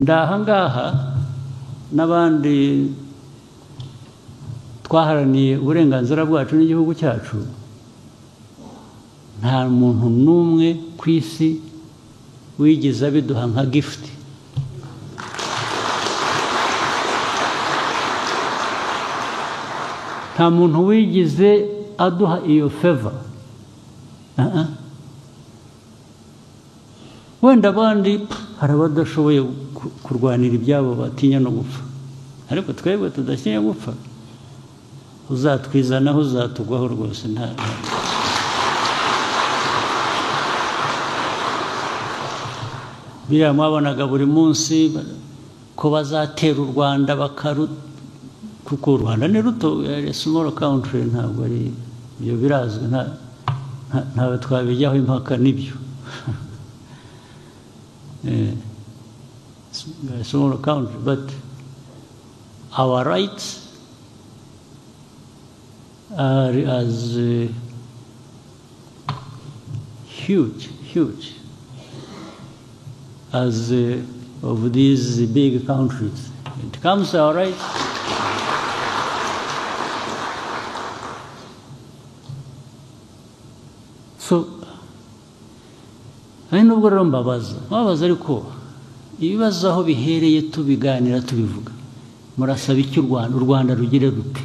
ndahangaha n'abandi twaharaniye uburenganzira bwacu n'igihugu cyacu nta muntu n'umwe ku isi wigize abiduha nka gift nta muntu wigize aduha iyo favor wenda abandi hari abadashoboye kurwanira ibyabo batinya no gupfa ariko twebwe tudashyira gupfa uzatwizanaho uzatugwaho rwose nta biriya mwabonaga buri munsi ko bazatera u Rwanda kuko u Rwanda ni ruto small country ntabwo ari ibyo birazwi ntawe twabijyaho impaka n'ibyo small country but our rights are as huge as of these big countries. It comes to our rights. So, I know what I'm ariko ibibazo aho bihereye tubiganira tubivuga murasaba iki u Rwanda rugire rute?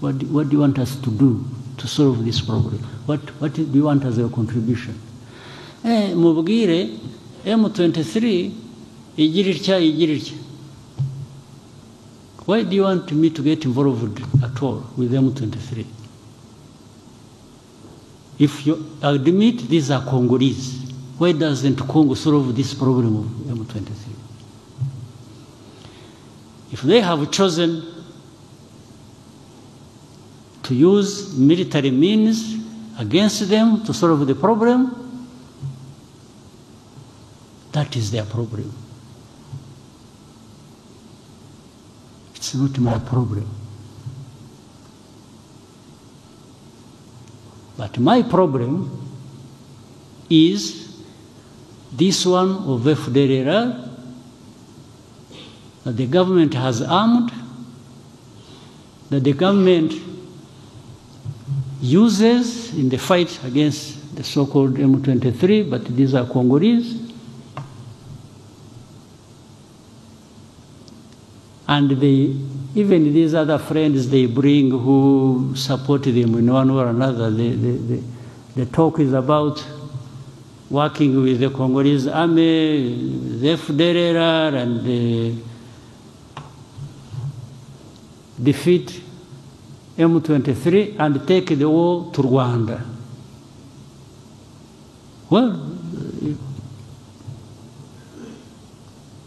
What do you want us to do to solve this problem? What do you want as a contribution? Mubwire M23 igira itya. Why do you want me to get involved at all with M23? If you admit these are Congolese, why doesn't Congo solve this problem of M23? If they have chosen to use military means against them to solve the problem, that is their problem. It's not my problem. But my problem is this one of FDLR that the government has armed, that the government uses in the fight against the so-called M23, but these are Congolese. And even these other friends they bring who support them in one or another, the talk is about working with the Congolese army, the FDLR, and defeat M23 and take the war to Rwanda. Well,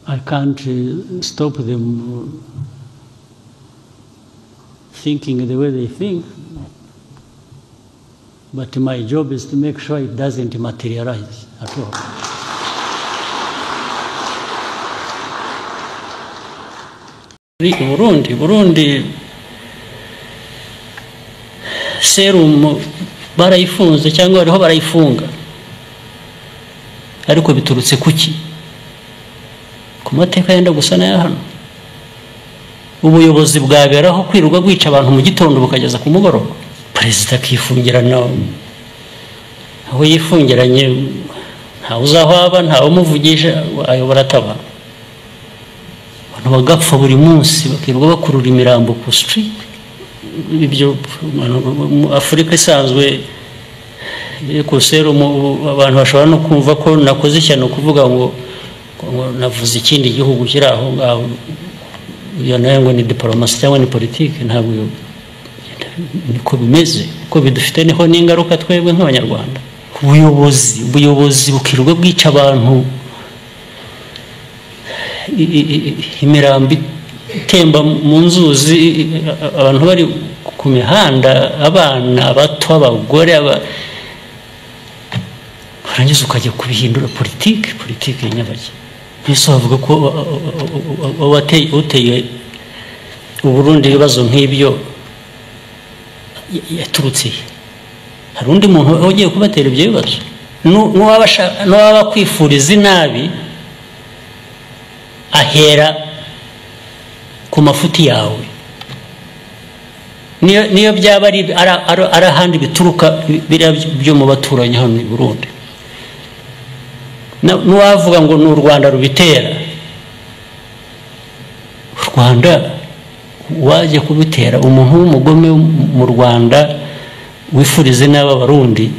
I can't stop them thinking the way they think, but my job is to make sure it doesn't materialize at all. Burundi serum barayifunze cyangwa bariho barayifunga ariko biturutse kuki ku mateka yenda gusa na hano ubuyobozi bwaberaho kwiruka gwica abantu mu gitondo bukageza ku mugoroba president akifungirana aho yifungiranye nta uzahwaba nta umuvugisha ayobora ataba abantu bagapfa buri munsi bakiruka bakurura imirambo ku street ibyo Afrika isanzwe ko serum abantu bashobora no kumva ko nakoze cyane kuvuga ngo navuze ikindi gihugu kiraho ngaho iyo nayo ngo ni diplomasi cyangwa ni politike ntabwo niko bimeze ko bidufite niho n'ingaruka twebwe nk'abanyarwanda ubuyobozi bukiruka bwica abantu imirambi temba mu nzuzi abantu bari ku mihanda abana bato abagore barangiza ukajya kubihindura politike nyabaki Yesu avuga ko uteye Burundi ibibazo nk'ibyo yaturutse hari undi muntu ugiye kubatera ibyo bibazo n'uwaba kwifuriza inabi ahera ku mafuti yawe niyo byaba ari ahandi bituruka byo mu baturanyi hano i Burundi n'uwavuga ngo ni u Rwanda rubitera u Rwanda waje kubitera umuntu w'umugome mu Rwanda wifurize n'aba Barundi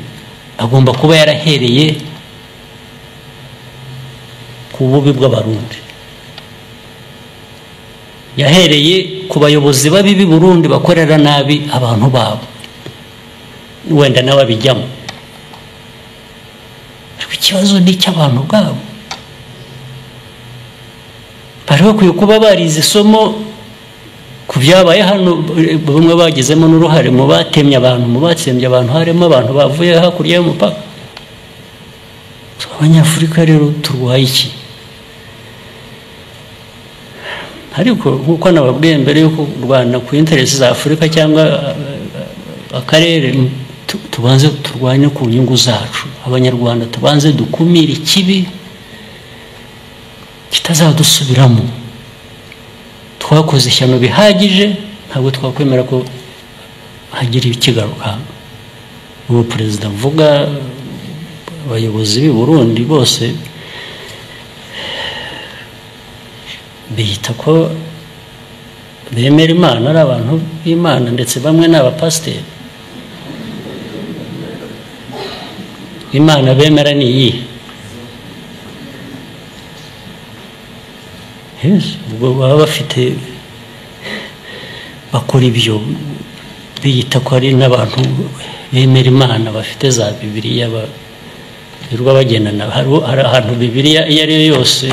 agomba kuba yarahereye ku bubi bw'Abarundi yahereye ku bayobozi babi b'i Burundi bakorera nabi abantu babo wenda nawe abijyamo ikibazo ni cy'abantu bwabo bari bakwiye kuba barize isomo ku byabaye hano bamwe bagizemo n'uruhare mu batemye abantu mu batsembye abantu harimo abantu bavuye hakurya y'umupaka Abanyafurika rero turwaye iki ariko nkuko nababwiye mbere yuko Rwanda ku interest za Afurika cyangwa akarere tubanze turwanye ku nyungu zacu abanyarwanda tubanze dukumira ikibi kitazadusubiramo twakoze ishyano bihagije ntabwo twakwemera ko hagira ikigaruka ubu perezida mvuga abayobozi b'i Burundi bose bita ko bemera Imana ari abantu b'Imana ndetse bamwe n'abapasiteri Imana bemera ni iyi ubwo baba bafite bakora ibyo biyita ko ari n'abantu bemera Imana bafite za Bibiliya birwa bagendana hari ahantu Bibiliya iyo ari yo yose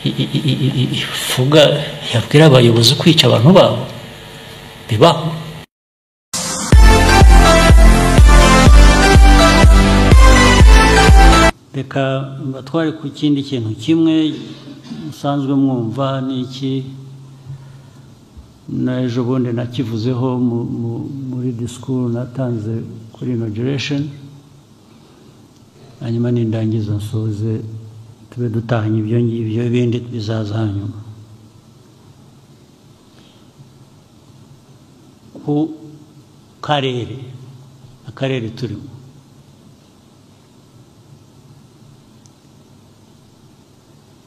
ivuga yabwira abayobozi kwica abantu babo bibaho reka batware ku kindi kintu kimwe musanzwe mwumva n'iki n'ejo bundi nakivuzeho muri disikuru natanze kuri inauguration hanyuma nindangiza nsoze tube dutahanye ibyo ngibyo ibindi bizaza hanyuma ku akarere turimo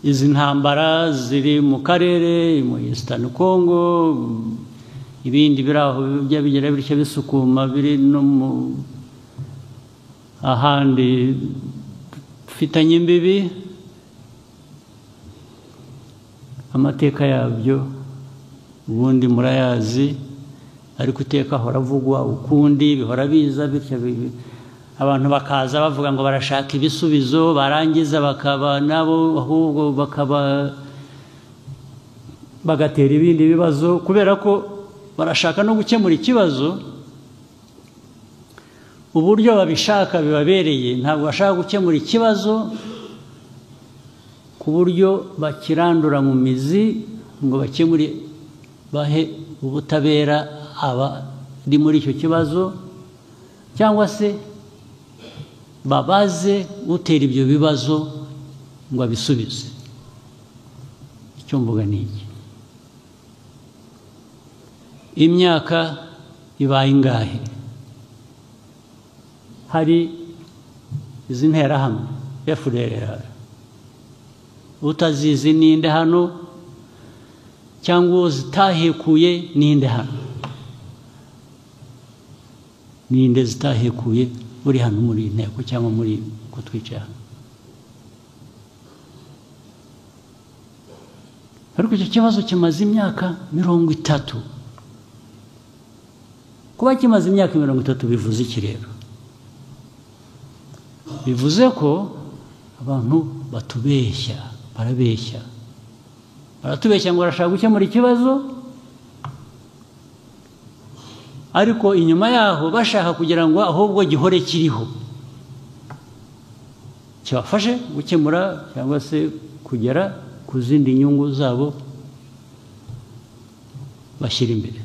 izi ntambara ziri mu karere mu Eastern Congo ibindi biraho byabigera bityo bisukuma biri no mu ahandi fitanye imbibi amateka yabyo ubundi murayazi ariko uteka horavugwa ukundi bihora biza bityo abantu bakaza bavuga ngo barashaka ibisubizo barangiza bakaba nabo ahubwo bagatera ibindi bibazo kubera ko barashaka no gukemura ikibazo uburyo babishaka bibabereye ntabwo bashaka gukemura ikibazo ku buryo bakirandura mu mizi ngo bakemure bahe ubutabera abari muri icyo kibazo cyangwa se babaze utera ibyo bibazo ngo abisubize icyo mvuga ni iki imyaka ibaye ingahe hari izi nterahamwe FDLR utazizi ninde hano cyangwa zitahekuye ninde hano ninde zitahekuye uri hano muri inteko cyangwa muri ko twicaye hano ariko icyo kibazo kimaze imyaka 30 kuba kimaze imyaka 30 bivuze iki rero bivuze ko abantu batubeshya baratubeshya ngo barashaka gukemura ikibazo ariko inyuma yaho bashaka kugira ngo ahubwo gihore kiriho cyabafashe gukemura cyangwa se kugera ku zindi nyungu zabo bashyira imbere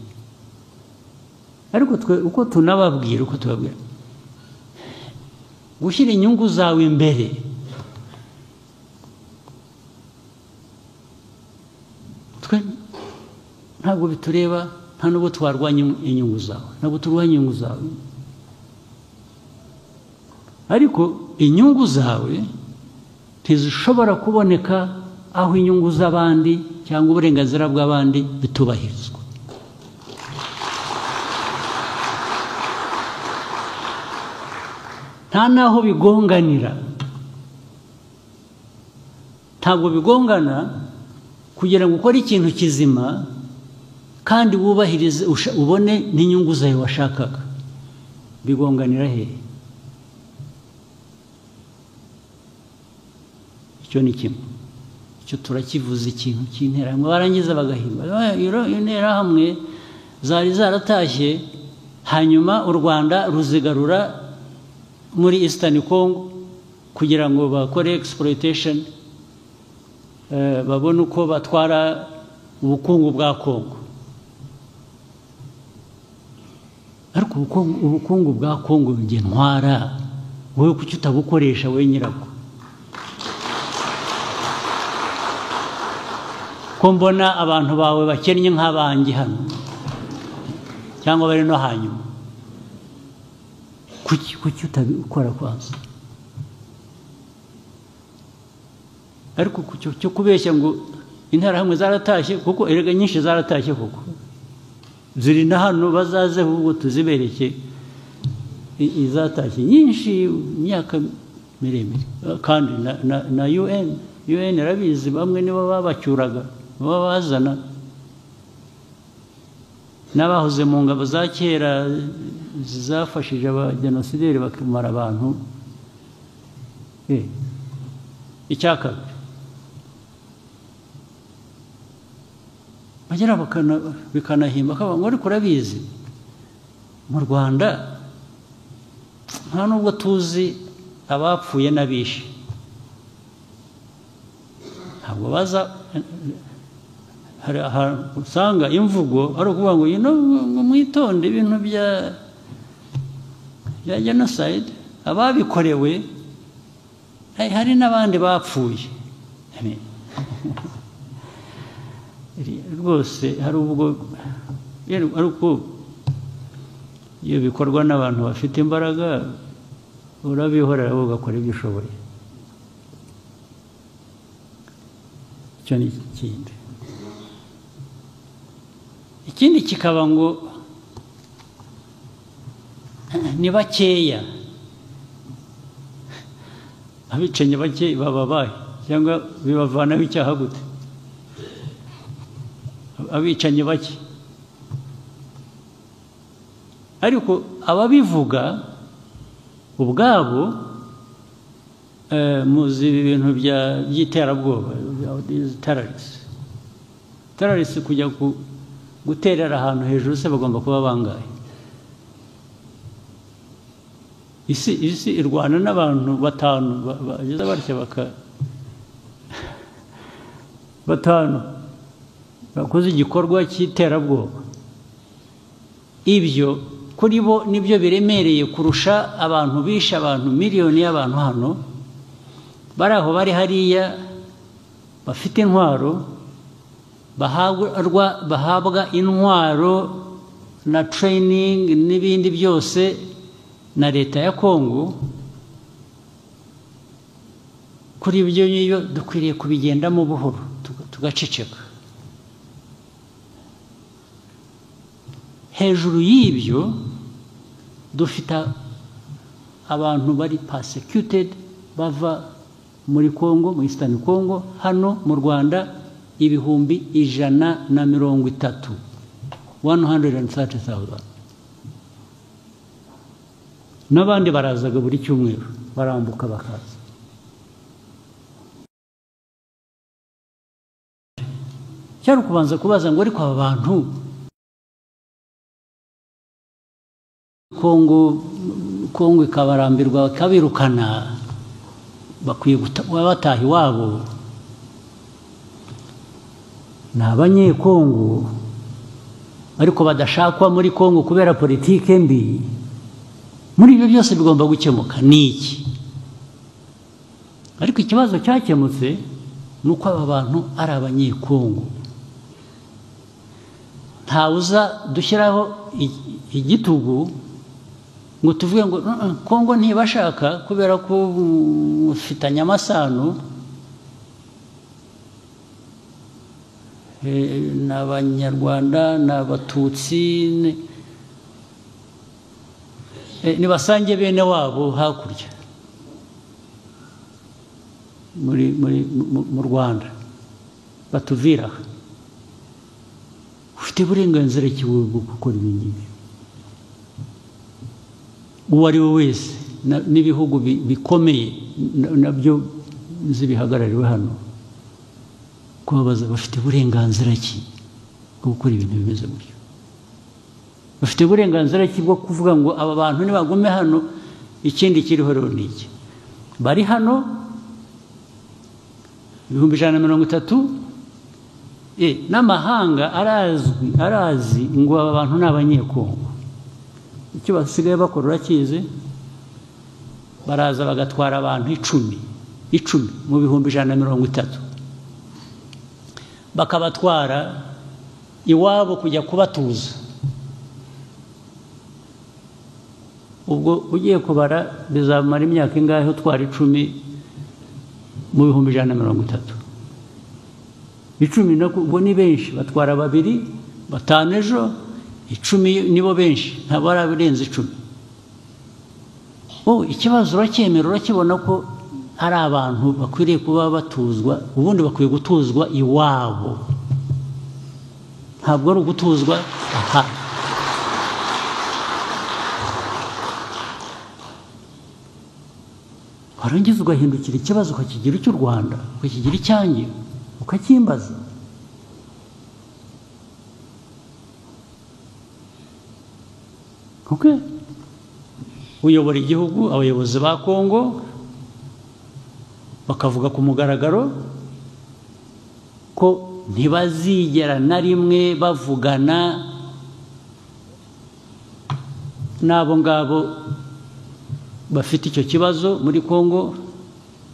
ariko twe uko tunababwira gushyira inyungu zawe imbere twe ntabwo bitureba nta nubwo twarwanya inyungu zawe ntabwo turwanya inyungu zawe ariko inyungu zawe ntizishobora kuboneka aho inyungu z'abandi cyangwa uburenganzira bw'abandi bitubahirizwa nta naho bigonganira ntabwo bigongana kugira ngo ukore ikintu kizima kandi wubahirize ubone n'inyungu zawe washakaga bigonganira he icyo ni kimwe icyo turakivuze ikintu cy'interahamwe barangiza bagahimba interahamwe zari zaratashye hanyuma u Rwanda ruzigarura muri Eastern Congo kugira ngo bakore exploitation babone uko batwara ubukungu bwa Congo ariko ubukungu bwa Congo nge ntwara wowe kuki utabukoresha we nyirabwo ko mbona abantu bawe bakennye nk'abangi hano cyangwa bari no hanyuma kuki utabikora kwanza ariko cyo kubeshya ngo interahamwe zaratashye kuko erega nyinshi zaratashye kuko ziri na hano bazaze ahubwo tuzibereke izatashye nyinshi imyaka miremire kandi na UN arabizi bamwe nibo babacyuraga babazana n'abahoze mu ngabo za kera zafashije abajenosideri bakamara abantu icyaka bagera bikanahimba ngo ariko urabizi mu Rwanda nta nubwo tuzi abapfuye n'abishe ntabwo baza hari ahantu usanga imvugo ari ukuvuga ngo mwitonde ibintu bya genocide ababikorewe hari n'abandi bapfuye rwose hari ubwo ariko iyo bikorwa n'abantu bafite imbaraga urabihorera ugakora ibyo ushoboye icyo ni ikindi kikaba ngo ni bakeya abicanyi bake bababaye cyangwa bibavanaho icyaha gute abicanyi bake ariko ababivuga ubwabo muzi ibintu by'iterabwoba terrorist kujya guterera ahantu hejuru se bagomba kuba bangahe isi irwana n'abantu batanu bageze batya batanu bakoze igikorwa cy'iterabwoba ibyo kuri bo nibyo biremereye kurusha abantu bishe abantu miliyoni y'abantu hano bari aho bari hariya bafite intwaro bahabwa intwaro na training n'ibindi byose na leta ya Kongo kuri ibyo niyo dukwiriye kubigendamo buhoro tugaceceka hejuru y'ibyo dufite abantu bari persecuted bava muri Kongo mu Eastern Congo hano mu Rwanda ibihumbi 130 130,000 n'abandi barazaga buri cyumweru barambuka bakaza cyari kubanza kubaza ngo ariko aba bantu Kongo ikabarambirwa kabirukana bakwiye bataha iwabo ni abanyekongo ariko badashakwa muri Kongo kubera politike mbi muri ibyo byose bigomba gukemuka ni iki ariko ikibazo cyakemutse ni uko aba bantu ari abanyekongo ntawuza dushyiraho igitugu ngo tuvuge ngo Kongo ntibashaka kubera ko ufitanye amasano n'Abanyarwanda n'Abatutsi nibasange bene wabo hakurya mu Rwanda batuvira ufite uburenganzira ki bwo gukora ibingibi uwo ari we wese n'ibihugu bikomeye nabyo zibihagarariwe hano kubabaza bafite uburenganzira ki bwo gukora ibintu bimeze gutyo bafite uburenganzira ki bwo kuvuga ngo aba bantu nibagume hano ikindi kiriho rero niki bari hano 130 n'amahanga arazi ngo aba bantu n'abanyekongo icyo basigaye bakora urakize baraza bagatwara abantu 10 mu 130 bakabatwara iwabo kujya kubatuza ubwo ugiye kubara bizamara imyaka ingahe utwara 10 mu 130 10 ubwo ni benshi batwara 2 5 ejo 10 nibo benshi ntabwo arabirenze 10 ikibazo uracyemera urakibona ko hari abantu bakwiriye kuba batuzwa ubundi bakwiye gutuzwa iwabo ntabwo ari ugutuzwa aha warangiza ugahindukira ikibazo ukakigira icy'u Rwanda ukakigira icyanjye ukakimbaza uyobora igihugu abayobozi ba Kongo bakavuga ku mugaragaro ko ntibazigera na rimwe bavugana n'abo ngabo bafite icyo kibazo muri Kongo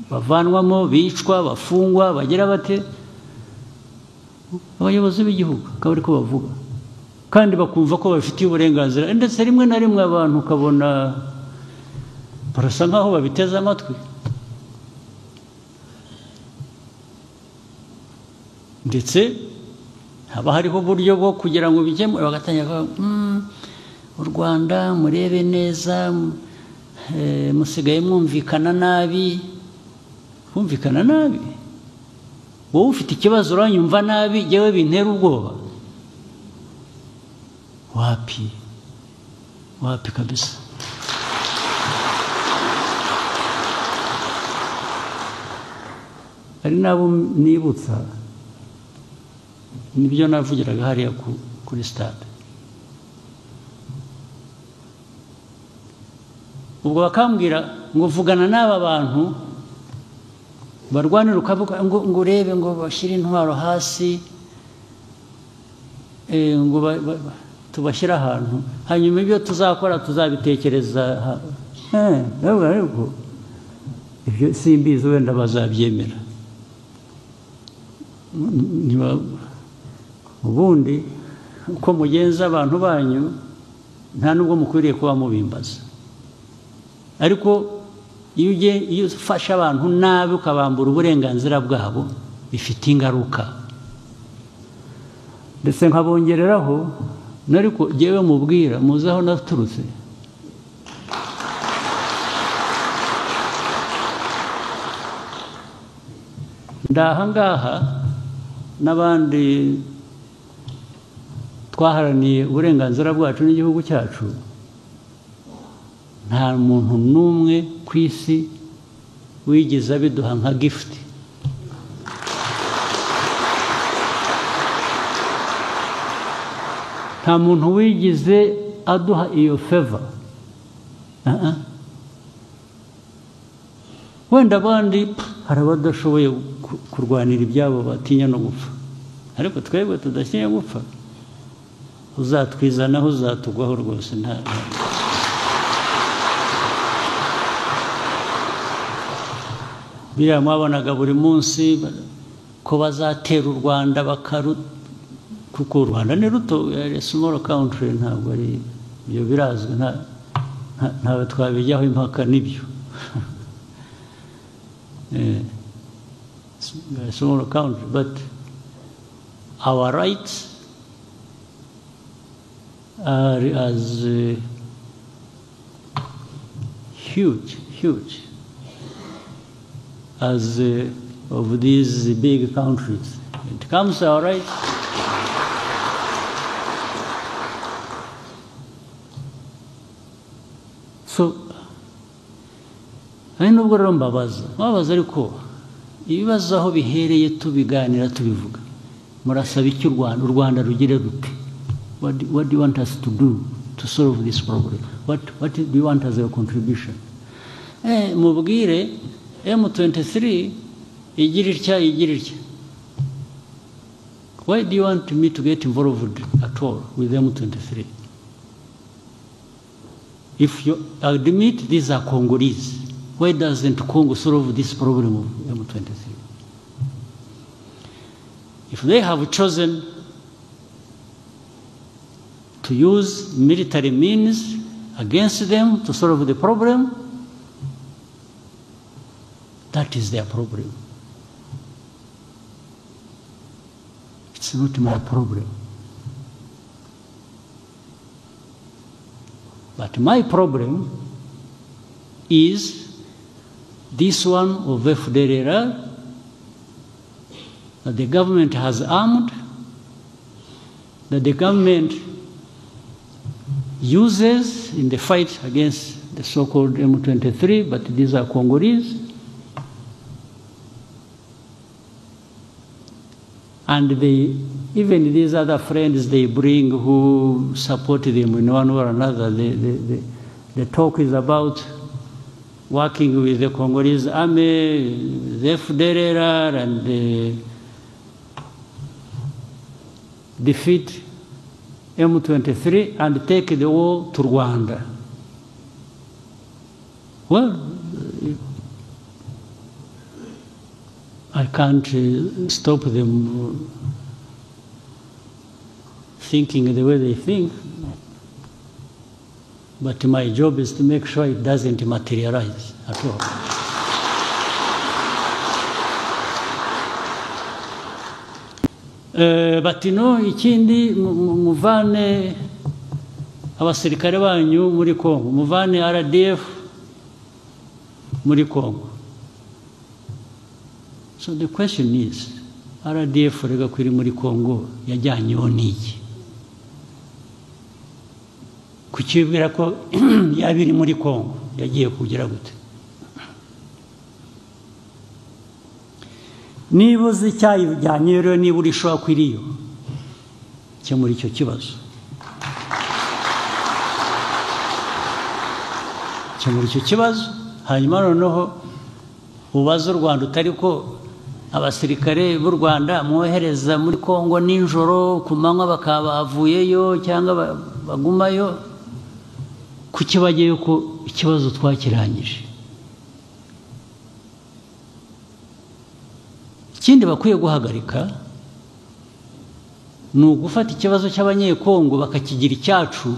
bavanwamo bicwa bafungwa bagira bate abayobozi b'igihugu akaba ariko bavuga kandi bakumva ko bafitiye uburenganzira ndetse rimwe na rimwe abantu ukabona barasa nkaho babiteze amatwi ndetse haba hariho uburyo bwo kugira ngo bijyemo bagatangira u Rwanda murebe neza musigaye mwumvikana nabi wowe ufite ikibazo uranyumva nabi yewe bintera ubwoba wapi kabisa ari nabo nibutsa nibyo navugiraga hariya kuri stade ubwo bakambwira ngo vugana n'aba bantu barwanira ukavuga ngo urebe ngo bashyire intwaro hasi ngo tubashyira ahantu hanyuma ibyo tuzakora tuzabitekereza ibyo simbizi wenda bazabyemera ubundi uko mugenza abantu banyu nta nubwo mukwiriye kuba mubimbaza ariko iyo ufashe abantu nabi ukabambura uburenganzira bwabo bifite ingaruka ndetse nkabongereraho nariko jyewe mubwira muzi aho naturutse ndahangaha n'abandi twaharaniye uburenganzira bwacu n'igihugu cyacu nta muntu n'umwe ku isi wigeze abiduha nka gift nta muntu wigeze aduha iyo favor wenda abandi hari abadashoboye kurwanira ibyabo batinya no gupfa ariko twebwe tudashyira gupfa uzatwizanaho uzatugwaho rwose nta biriya mwabonaga buri munsi ko bazatera u Rwanda kuko u Rwanda ni ruto, a small country, ntabwo ari ibyo birazwi, ntawe twabijyaho impaka n'ibyo. A small country, but our rights are as huge as of these big countries. It comes to our rights. So, hari nubwo rero mbabaza ariko ibibazo aho bihereye tubiganira tubivuga, murasaba iki u Rwanda rugire rute? What do you want us to do to solve this problem? What do you want as a contribution? Mubwire M23 igira itya. Why do you want me to get involved at all with M23? If you admit these are Congolese, why doesn't Congo solve this problem of M23? If they have chosen to use military means against them to solve the problem, that is their problem. It's not my problem. But my problem is this one of FDLR that the government has armed, that the government uses in the fight against the so-called M23, but these are Congolese. And even these other friends they bring who support them in one way or another, the talk is about working with the Congolese army, the FDLR, and defeat M23 and take the war to Rwanda. Well, I can't stop them thinking the way they think, but my job is to make sure it doesn't materialize at all. But you know, ikindi muvane abasirikare banyu muri Congo, muvane RDF muri Congo. So the question is, RDF rega kwiri muri Congo yajyanyeho n'iki? Kucyibwira ko yabiri muri Congo yagiye kugira gute? Niba uzi icyayijyanye rero, niba urishobora kwiriyo cyemura icyo kibazo, hanyuma noneho ubaze u Rwanda utari ko abasirikare b'u Rwanda mwohereza muri Congo nijoro ku manywa bakaba bavuyeyo cyangwa bagumayo, kuki bagiye ko ikibazo twakirangije? Ikindi bakwiye guhagarika ni ugufata ikibazo cy'abanyekongo bakakigira icyacu,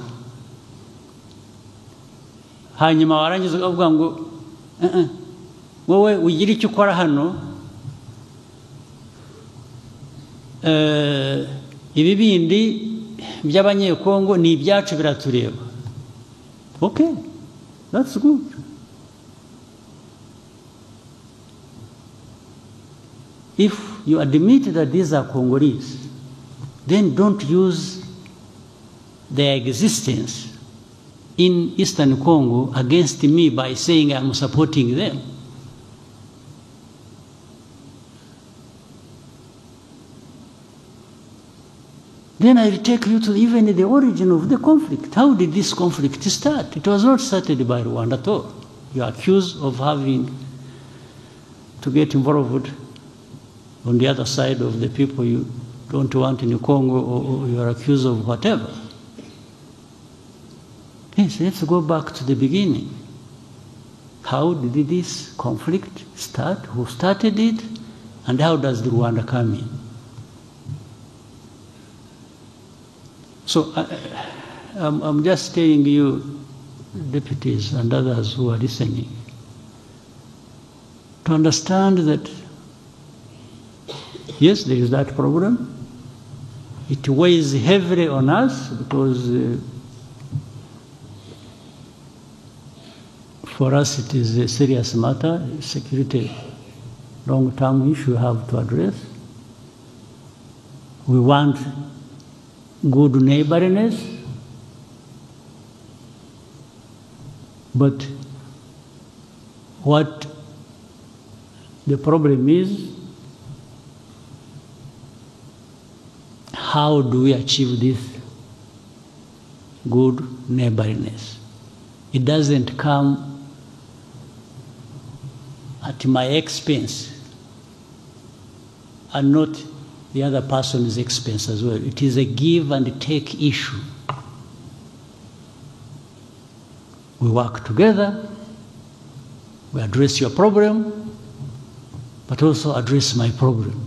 hanyuma warangiza ukavuga ngo wowe ugira icyo ukora hano, ibi bindi by'abanyekongo ni ibyacu biratureba. Okay, that's good. If you admit that these are Congolese, then don't use their existence in Eastern Congo against me by saying I'm supporting them. Then I'll take you to even the origin of the conflict. How did this conflict start? It was not started by Rwanda at all. You are accused of having to get involved on the other side of the people you don't want in Congo, or you are accused of whatever. Yes, let's go back to the beginning. How did this conflict start? Who started it? And how does the Rwanda come in? So I'm just telling you, deputies and others who are listening, to understand that, yes, there is that problem. It weighs heavily on us because for us it is a serious matter, security, long-term issue we have to address. We want good neighborliness, but what the problem is, how do we achieve this good neighborliness? It doesn't come at my expense and not the other person's expense as well. It is a give and take issue. We work together, we address your problem, but also address my problem.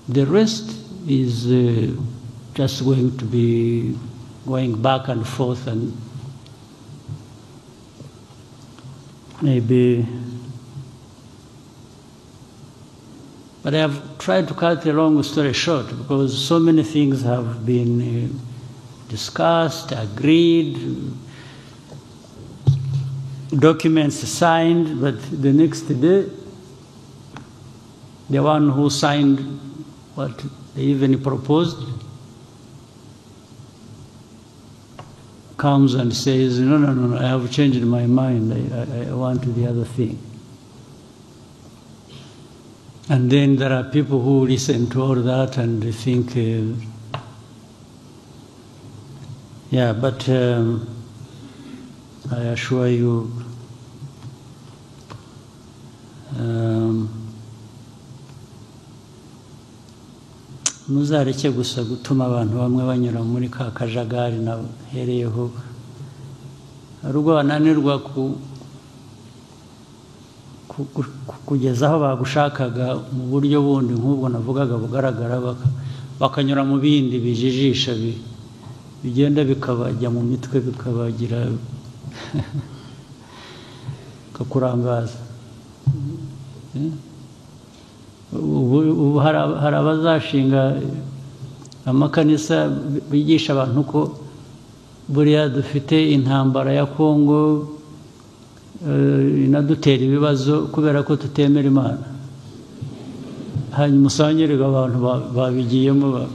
The rest is just going to be going back and forth and maybe. But I have tried to cut a long story short because so many things have been discussed, agreed, documents signed, but the next day, the one who signed what they even proposed comes and says, no, I have changed my mind, I want the other thing. And then there are people who listen to all that and they think, yeah, but I assure you, muzareke gusa gutuma abantu bamwe banyura muri ka kajagari nahereyeho, hari ubwo bananirwa kugeza aho bagushakaga mu buryo bundi nk'ubwo navugaga bugaragara, bakanyura mu bindi bijijisha bigenda bikabajya mu mitwe bikabagira kakurangaza. Ubu hari abazashinga amakanisa bigisha abantu ko buriya dufite intambara ya Kongo inadutera ibibazo kubera ko tutemera Imana, hanyuma usangirega abantu babigiyemo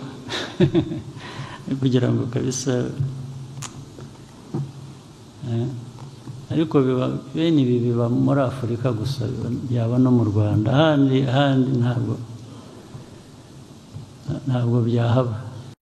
kugira ngo kabisa, ariko bene ibi biba muri Afurika gusa, byaba no mu Rwanda, ahandi ntabwo byahaba.